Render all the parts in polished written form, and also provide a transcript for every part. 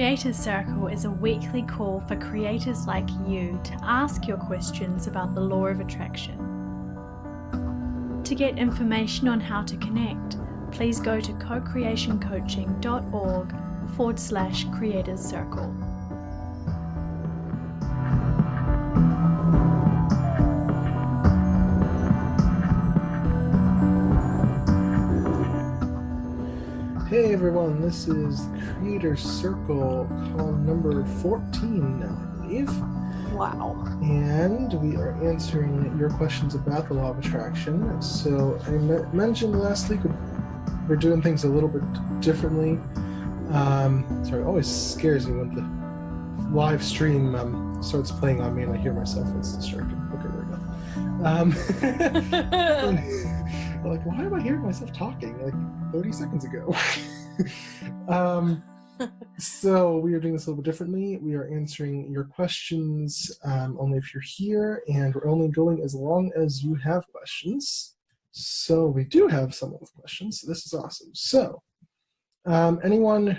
Creators Circle is a weekly call for creators like you to ask your questions about the law of attraction. To get information on how to connect, please go to cocreationcoaching.org/creators circle. Hey everyone, this is Creator Circle, call number 14 now, I believe. Wow. And we are answering your questions about the law of attraction. So I mentioned last week we're doing things a little bit differently. Sorry, it always scares me when the live stream starts playing on me and I hear myself. It's distracting. Okay, there we go. Like, why am I hearing myself talking like 30 seconds ago? So we are doing this a little bit differently. We are answering your questions only if you're here, and we're only going as long as you have questions. So we do have someone with questions, so this is awesome. So anyone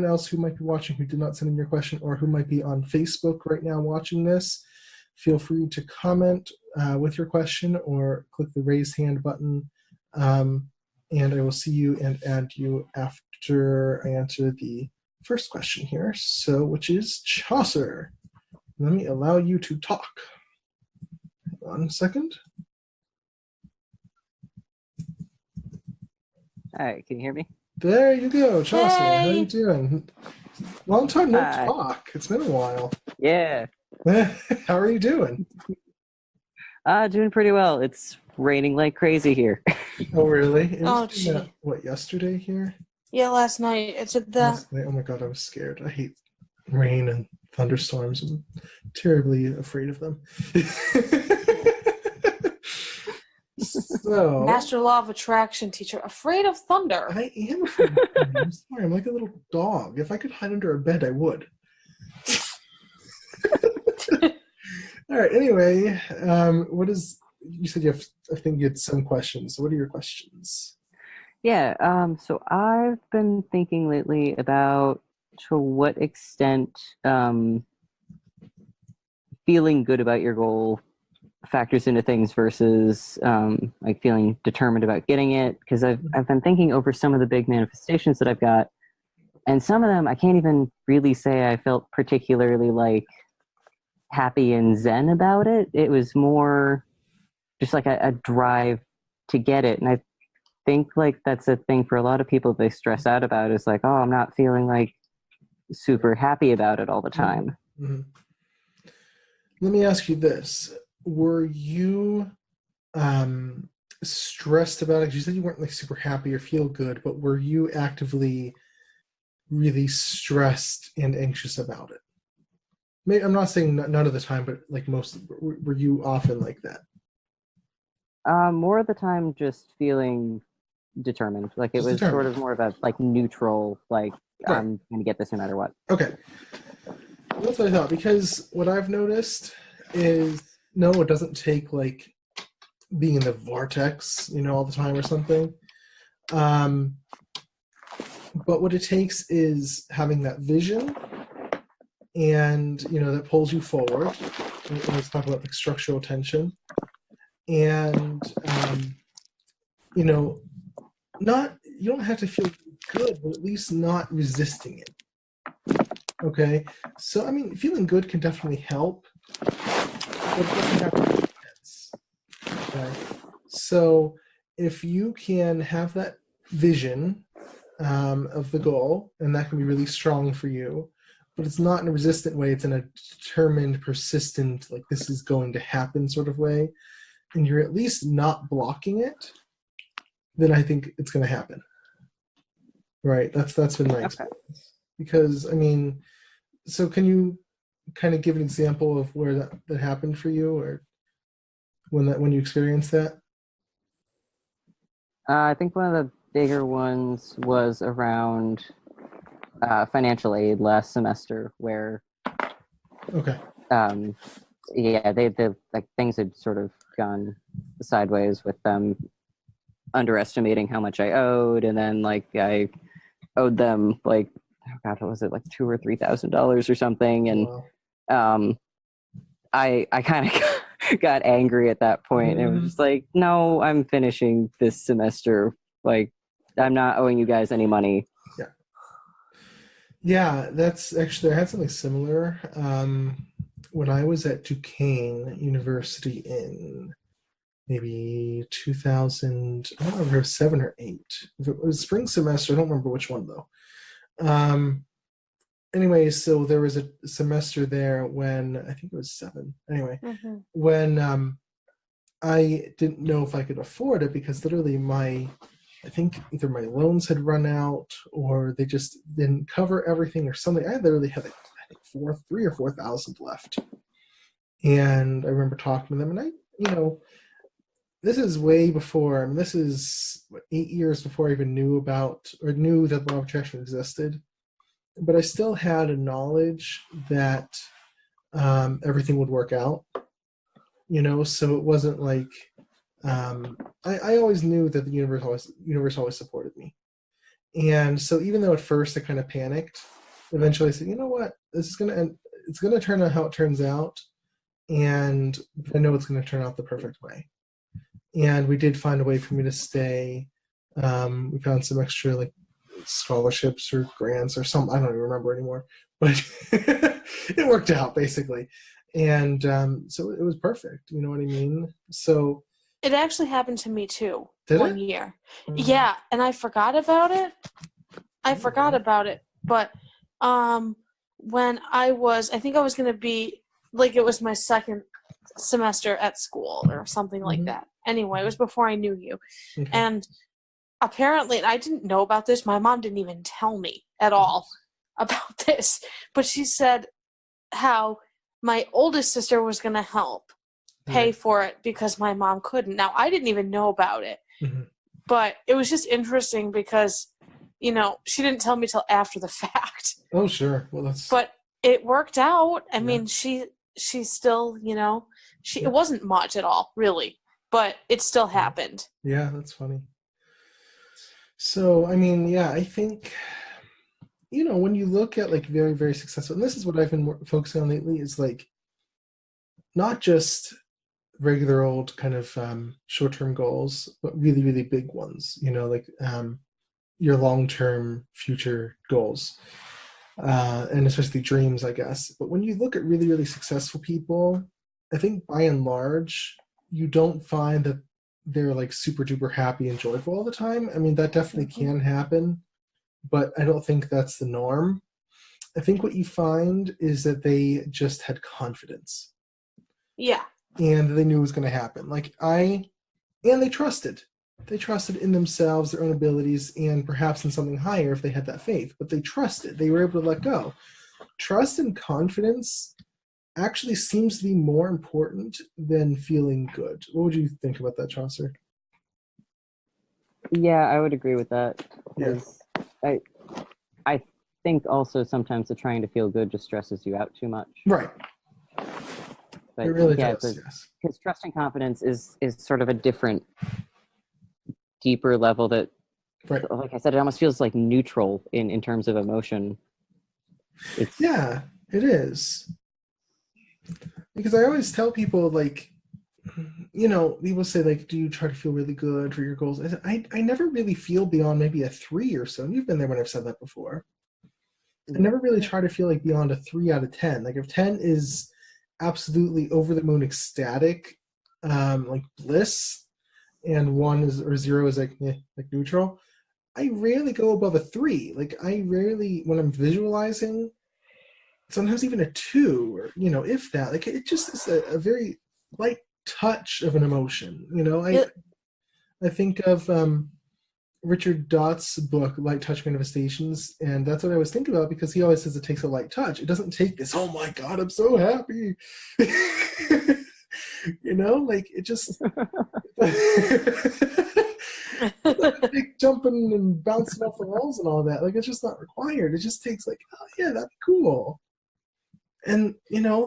else who might be watching who did not send in your question, or who might be on Facebook right now watching this, feel free to comment with your question or click the raise hand button, and I will see you and add you after I answer the first question here, which is Chaucer. Let me allow you to talk. Hang on a second. All right, can you hear me? There you go, Chaucer. Hey. How you doing? Long time no Hi. talk. It's been a while. Yeah. How are you doing? Doing pretty well. It's raining like crazy here. Oh, really? It Oh, was gee. yesterday here? Yeah, last night. It's at the. Last night? Oh my god, I was scared. I hate rain and thunderstorms. I'm terribly afraid of them. So, Master Law of Attraction teacher. Afraid of thunder. I am afraid of thunder. I'm sorry, I'm like a little dog. If I could hide under a bed, I would. All right, anyway, you said I think you had some questions. So what are your questions? Yeah, so I've been thinking lately about to what extent feeling good about your goal factors into things versus like feeling determined about getting it, because I've been thinking over some of the big manifestations that I've got, and some of them I can't even really say I felt particularly like happy and zen about it. It was more just like a drive to get it, and I think like that's a thing for a lot of people they stress out about, is like, oh, I'm not feeling like super happy about it all the time. Mm-hmm. Let me ask you this. Were you stressed about it? 'Cause you said you weren't like super happy or feel good, but were you actively really stressed and anxious about it? Maybe, I'm not saying none of the time, but like were you often like that? More of the time just feeling determined. Like it was sort of more of a like neutral, like Right. I'm going to get this no matter what. Okay. That's what I thought, because what I've noticed is, no, it doesn't take like being in the vortex, all the time or something. But what it takes is having that vision, and that pulls you forward. Let's talk about like structural tension, and you don't have to feel good, but at least not resisting it. Okay, so I mean, feeling good can definitely help, but it doesn't have to be intense. Okay, so if you can have that vision of the goal, and that can be really strong for you, but it's not in a resistant way, it's in a determined, persistent, like this is going to happen sort of way, and you're at least not blocking it, then I think it's going to happen. Right, that's been my experience. Because, I mean, so can you kind of give an example of where that happened for you, or when you experienced that? I think one of the bigger ones was around financial aid last semester, where Okay. they like things had sort of gone sideways with them underestimating how much I owed, and then like I owed them like oh God, what was it, like $2,000 or $3,000 or something? And Wow. I kind of got angry at that point, and it was just like, no, I'm finishing this semester. Like, I'm not owing you guys any money. Yeah. Yeah, that's actually, I had something similar. When I was at Duquesne University in maybe 2000, I don't remember if it was 7 or 8. If it was spring semester, I don't remember which one though. Anyway, so there was a semester there when, I think it was 7. Anyway, when I didn't know if I could afford it because literally I think either my loans had run out or they just didn't cover everything or something. I literally had like, I think 3,000 or 4,000 left. And I remember talking to them, and this is way before, I mean, this is 8 years before I even knew about or knew that law of attraction existed. But I still had a knowledge that everything would work out, so it wasn't like, I always knew that the universe always supported me. And so even though at first I kind of panicked, eventually I said, you know what, it's going to turn out how it turns out. And I know it's going to turn out the perfect way. And we did find a way for me to stay. We found some extra like scholarships or grants or something. I don't even remember anymore, but it worked out basically. And so it was perfect. You know what I mean? So It actually happened to me too. Did one it? year. Yeah, and I forgot about it. But when I think I was going to be, like, it was my second semester at school or something like that. Anyway, it was before I knew you. Okay. And apparently, and I didn't know about this, my mom didn't even tell me at all about this, but she said how my oldest sister was going to help pay for it because my mom couldn't. Now, I didn't even know about it, but it was just interesting because, she didn't tell me till after the fact. Oh, sure. Well, but it worked out. I mean, she still, it wasn't much at all, really, but it still happened. Yeah, that's funny. So, I mean, yeah, I think, when you look at like very, very successful, and this is what I've been focusing on lately, is like not just regular old kind of short-term goals, but really, really big ones, like your long-term future goals, and especially dreams, I guess. But when you look at really, really successful people, I think by and large, you don't find that they're like super duper happy and joyful all the time. I mean, that definitely can happen, but I don't think that's the norm. I think what you find is that they just had confidence. Yeah. And they knew it was going to happen. And they trusted. They trusted in themselves, their own abilities, and perhaps in something higher if they had that faith. But they trusted. They were able to let go. Trust and confidence actually seems to be more important than feeling good. What would you think about that, Chaucer? Yeah, I would agree with that. Yeah. I think also sometimes the trying to feel good just stresses you out too much. Right. But it really yeah, does, yes. Because trust and confidence is sort of a different, deeper level that, like I said, it almost feels like neutral in terms of emotion. Yeah, it is. Because I always tell people, like, people say, like, do you try to feel really good for your goals? I never really feel beyond maybe a 3 or so. And you've been there when I've said that before. I never really try to feel like beyond a 3 out of 10. Like if 10 is absolutely over the moon ecstatic, like bliss, and 1 is, or 0 is like neutral, I rarely go above a 3. Like I rarely, when I'm visualizing, sometimes even a 2, or if that, like it just is a very light touch of an emotion. I think of Richard Dott's book, Light Touch Manifestations, and that's what I was thinking about, because he always says it takes a light touch. It doesn't take this, oh my God, I'm so happy. Like it just like jumping and bouncing off the walls and all that. Like it's just not required. It just takes like, oh yeah, that'd be cool. And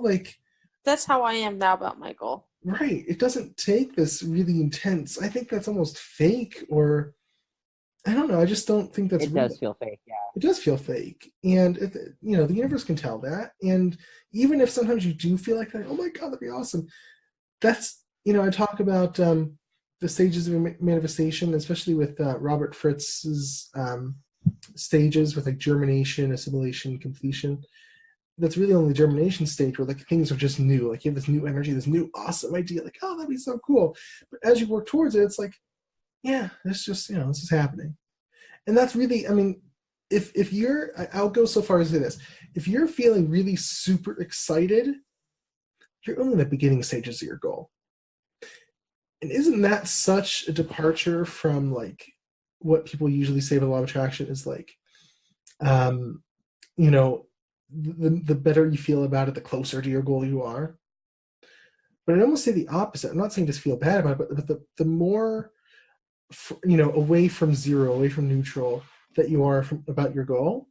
like that's how I am now about my goal. Right. It doesn't take this really intense. I think that's almost fake, or I don't know. I just don't think that's It real. does feel fake, yeah. It does feel fake, and the universe can tell that. And even if sometimes you do feel like, oh my god, that'd be awesome. That's I talk about the stages of manifestation, especially with Robert Fritz's stages with like germination, assimilation, completion. That's really only the germination stage where like things are just new. Like you have this new energy, this new awesome idea. Like, oh, that'd be so cool. But as you work towards it, it's like, yeah, it's just this is happening. And that's really, I mean, if you're, I'll go so far as to say this. If you're feeling really super excited, you're only in the beginning stages of your goal. And isn't that such a departure from like what people usually say about law of attraction is like, you know, the better you feel about it, the closer to your goal you are. But I'd almost say the opposite. I'm not saying just feel bad about it, but the more, away from zero, away from neutral that you are about your goal,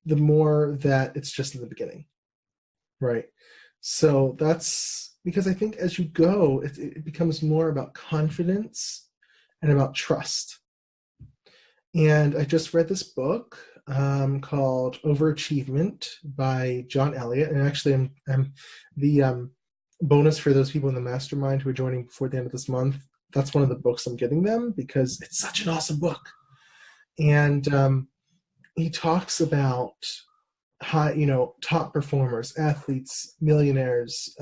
the more that it's just in the beginning, right? So that's because I think as you go, it becomes more about confidence and about trust. And I just read this book called Overachievement by John Elliott. And actually, I'm the bonus for those people in the mastermind who are joining before the end of this month. That's one of the books I'm getting them because it's such an awesome book. And he talks about top performers, athletes, millionaires,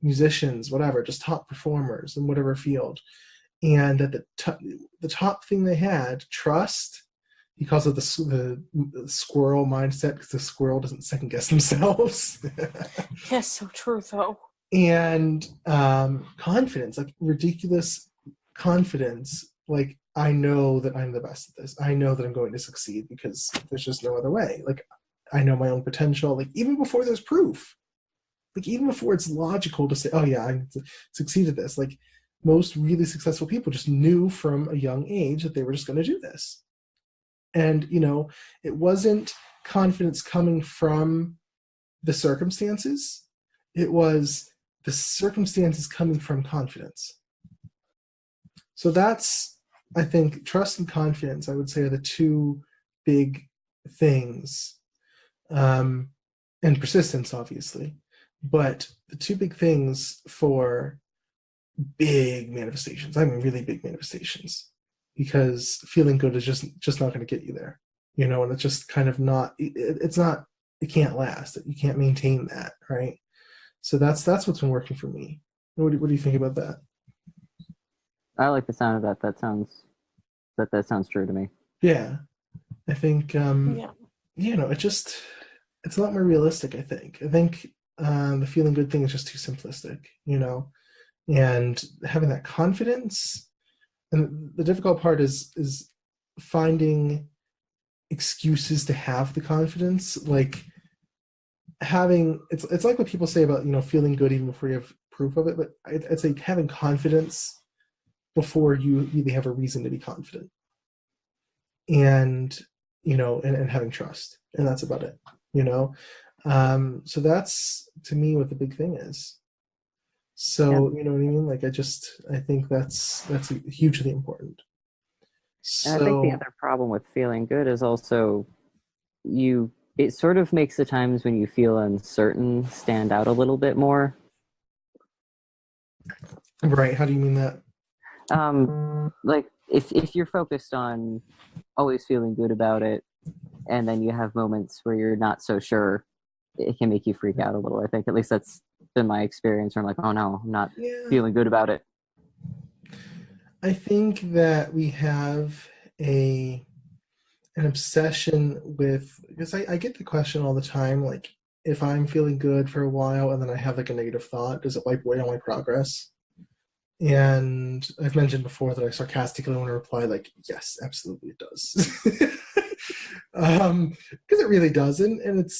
musicians, whatever, just top performers in whatever field. And at the top thing they had, trust, because of the squirrel mindset, because the squirrel doesn't second guess themselves. Yes, so true though. And confidence, like ridiculous confidence, like I know that I'm the best at this. I know that I'm going to succeed because there's just no other way. Like I know my own potential, like even before there's proof, like even before it's logical to say, oh yeah, I succeed at this. Like most really successful people just knew from a young age that they were just going to do this. And, it wasn't confidence coming from the circumstances. It was the circumstances coming from confidence. So that's, I think, trust and confidence, I would say, are the two big things. And persistence, obviously. But the two big things for big manifestations, I mean really big manifestations, because feeling good is just not going to get you there, and it's just kind of not, it's not, it can't last, you can't maintain that, right? So that's what's been working for me. What do you think about that? I like the sound of that. That sounds true to me. Yeah, I think it's a lot more realistic. I think the feeling good thing is just too simplistic, and having that confidence. And the difficult part is finding excuses to have the confidence, like it's like what people say about feeling good even before you have proof of it, but it's like having confidence before you really have a reason to be confident, and and having trust, and that's about it. So that's to me what the big thing is. So you know what I mean? Like I think that's hugely important. And I think the other problem with feeling good is also it sort of makes the times when you feel uncertain stand out a little bit more. Right. How do you mean that? Like if you're focused on always feeling good about it, and then you have moments where you're not so sure, it can make you freak out a little. I think at least that's been my experience where I'm like, oh no, I'm not feeling good about it. I think that we have an obsession with, because I get the question all the time, like if I'm feeling good for a while and then I have like a negative thought, does it wipe away all my progress? And I've mentioned before that I sarcastically want to reply like, yes, absolutely it does. Because it really doesn't, and it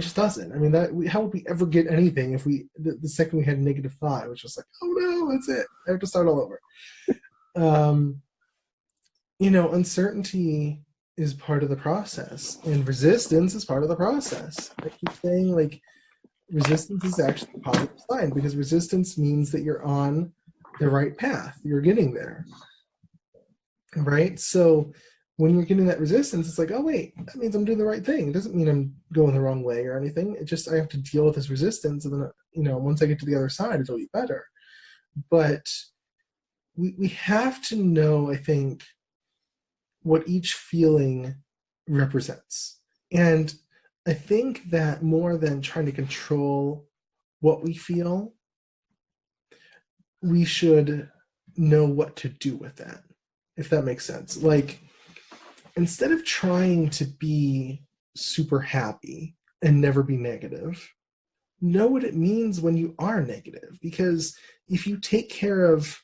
just doesn't. I mean, how would we ever get anything if the second we had a negative thought, it was just like, oh no, that's it, I have to start all over. Uncertainty is part of the process, and resistance is part of the process. I keep saying, like, resistance is actually a positive sign, because resistance means that you're on the right path, you're getting there. right? So when you're getting that resistance, it's like, oh wait, that means I'm doing the right thing. It doesn't mean I'm going the wrong way or anything. It just I have to deal with this resistance, and then once I get to the other side, it'll be better. But we have to know, I think, what each feeling represents. And I think that more than trying to control what we feel, we should know what to do with that, if that makes sense. Like, instead of trying to be super happy and never be negative, know what it means when you are negative. Because if you take care of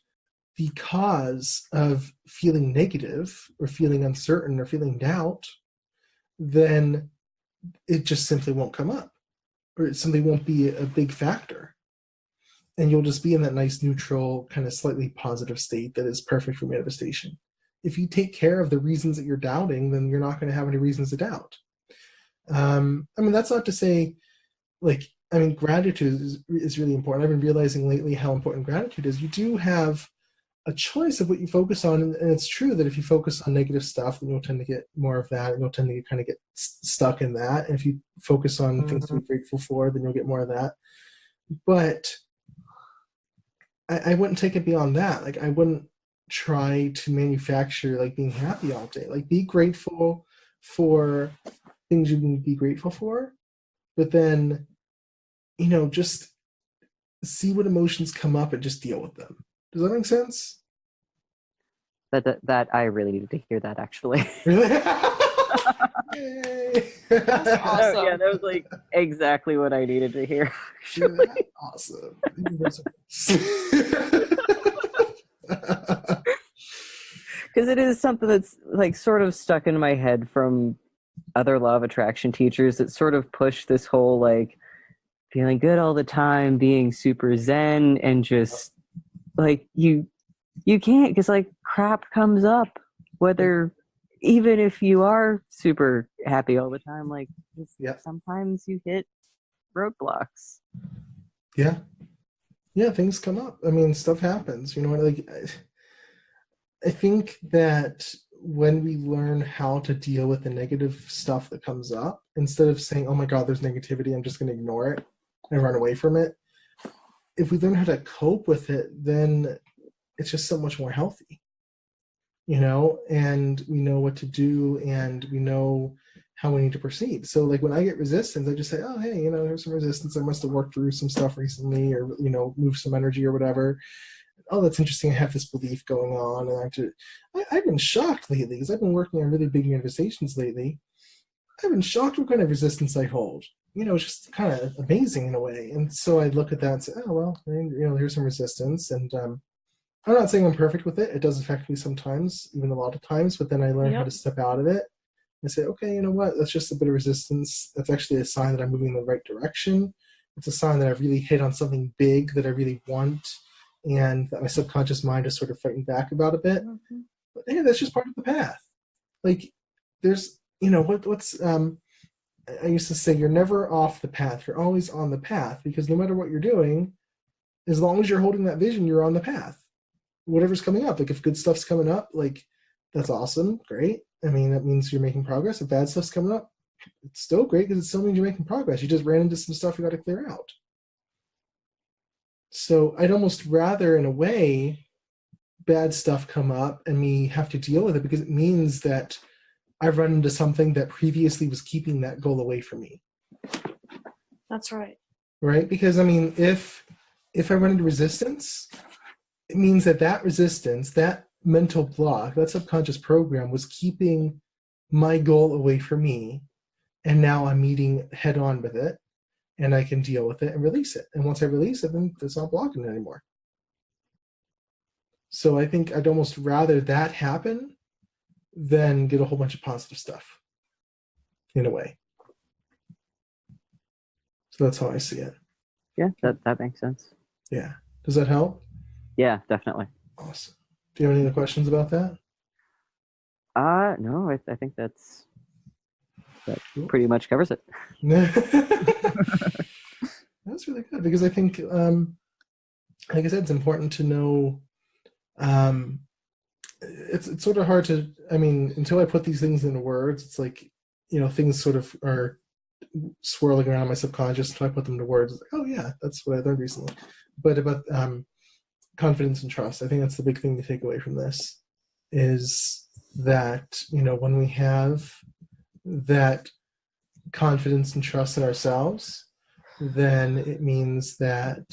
the cause of feeling negative or feeling uncertain or feeling doubt, then it just simply won't come up, or it simply won't be a big factor. And you'll just be in that nice neutral, kind of slightly positive state that is perfect for manifestation. If you take care of the reasons that you're doubting, then you're not going to have any reasons to doubt. I mean, that's not to say, gratitude is really important. I've been realizing lately how important gratitude is. You do have a choice of what you focus on, and it's true that if you focus on negative stuff, then you'll tend to get more of that, and you'll tend to kind of get stuck in that. And if you focus on things to be grateful for, then you'll get more of that. But I wouldn't take it beyond that. Like, I wouldn't try to manufacture like being happy all day. Like, be grateful for things you can be grateful for, but then just see what emotions come up and just deal with them. Does that make sense? That I really needed to hear that, actually. Really? That's awesome. Yeah, that was like exactly what I needed to hear. Awesome. Because it is something that's like sort of stuck in my head from other law of attraction teachers that sort of push this whole like feeling good all the time, being super zen, and just like you can't, because like crap comes up, whether even if you are super happy all the time, like sometimes you hit roadblocks. Yeah, things come up. I mean, stuff happens, like I think that when we learn how to deal with the negative stuff that comes up, instead of saying, oh my god, there's negativity, I'm just going to ignore it and run away from it, if we learn how to cope with it, then it's just so much more healthy, and we know what to do, and we know how we need to proceed. So like when I get resistance, I just say, oh, hey, there's some resistance. I must have worked through some stuff recently, or, moved some energy or whatever. Oh, that's interesting. I have this belief going on. And I've been shocked lately, because I've been working on really big manifestations lately. I've been shocked what kind of resistance I hold. It's just kind of amazing in a way. And so I look at that and say, oh, well, here's some resistance. And I'm not saying I'm perfect with it. It does affect me sometimes, even a lot of times. But then I learn how to step out of it and say, okay, you know what? That's just a bit of resistance. That's actually a sign that I'm moving in the right direction. It's a sign that I've really hit on something big that I really want, and that my subconscious mind is sort of fighting back about a bit. Mm-hmm. But hey, that's just part of the path. Like, there's, I used to say, you're never off the path. You're always on the path, because no matter what you're doing, as long as you're holding that vision, you're on the path. Whatever's coming up, like if good stuff's coming up, like that's awesome, great. I mean, that means you're making progress. If bad stuff's coming up, it's still great, because it still means you're making progress. You just ran into some stuff you got to clear out. So I'd almost rather, in a way, bad stuff come up and me have to deal with it, because it means that I've run into something that previously was keeping that goal away from me. That's right. Right? Because I mean, if I run into resistance, it means that resistance, that mental block, that subconscious program was keeping my goal away from me, and now I'm meeting head on with it, and I can deal with it and release it. And once I release it, then it's not blocking it anymore. So I think I'd almost rather that happen than get a whole bunch of positive stuff, in a way. So that's how I see it. Yeah, that makes sense. Yeah. Does that help? Yeah, definitely. Awesome. Do you have any other questions about that? No, I think that pretty much covers it. That's really good, because I think, like I said, it's important to know it's sort of hard to, I mean, until I put these things into words, it's like, things sort of are swirling around in my subconscious until I put them to words. It's like, oh yeah, that's what I learned recently. But about confidence and trust, I think that's the big thing to take away from this, is that, when we have that confidence and trust in ourselves, then it means that,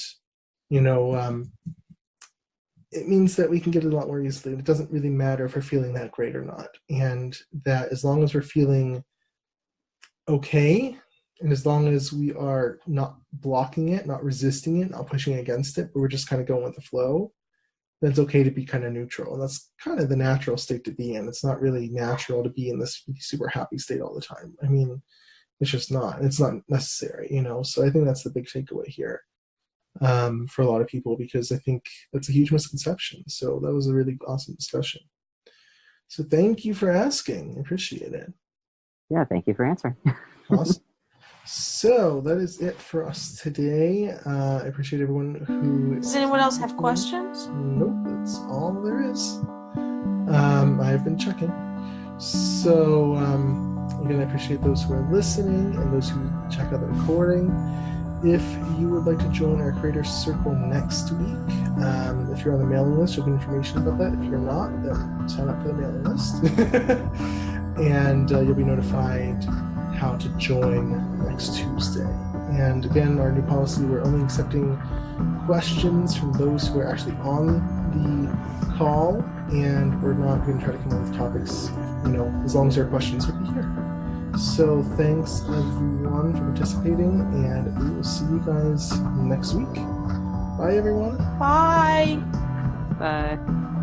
it means that we can get it a lot more easily. It doesn't really matter if we're feeling that great or not. And that as long as we're feeling okay, and as long as we are not blocking it, not resisting it, not pushing against it, but we're just kind of going with the flow, then it's okay to be kind of neutral. And that's kind of the natural state to be in. It's not really natural to be in this super happy state all the time. I mean, it's just not. It's not necessary, So I think that's the big takeaway here. For a lot of people, because I think that's a huge misconception. So that was a really awesome discussion. So thank you for asking. I appreciate it. Yeah, thank you for answering. Awesome. So that is it for us today. I appreciate everyone who... Does anyone else have questions? Nope, that's all there is. I've been checking. So again, I appreciate those who are listening and those who check out the recording. If you would like to join our Creators Circle next week, if you're on the mailing list, you'll get information about that. If you're not, then sign up for the mailing list. And you'll be notified how to join next Tuesday. And again, our new policy, we're only accepting questions from those who are actually on the call, and we're not going to try to come up with topics, as long as there are questions, we'll be here. So thanks everyone for participating, and we will see you guys next week. Bye everyone. Bye. Bye.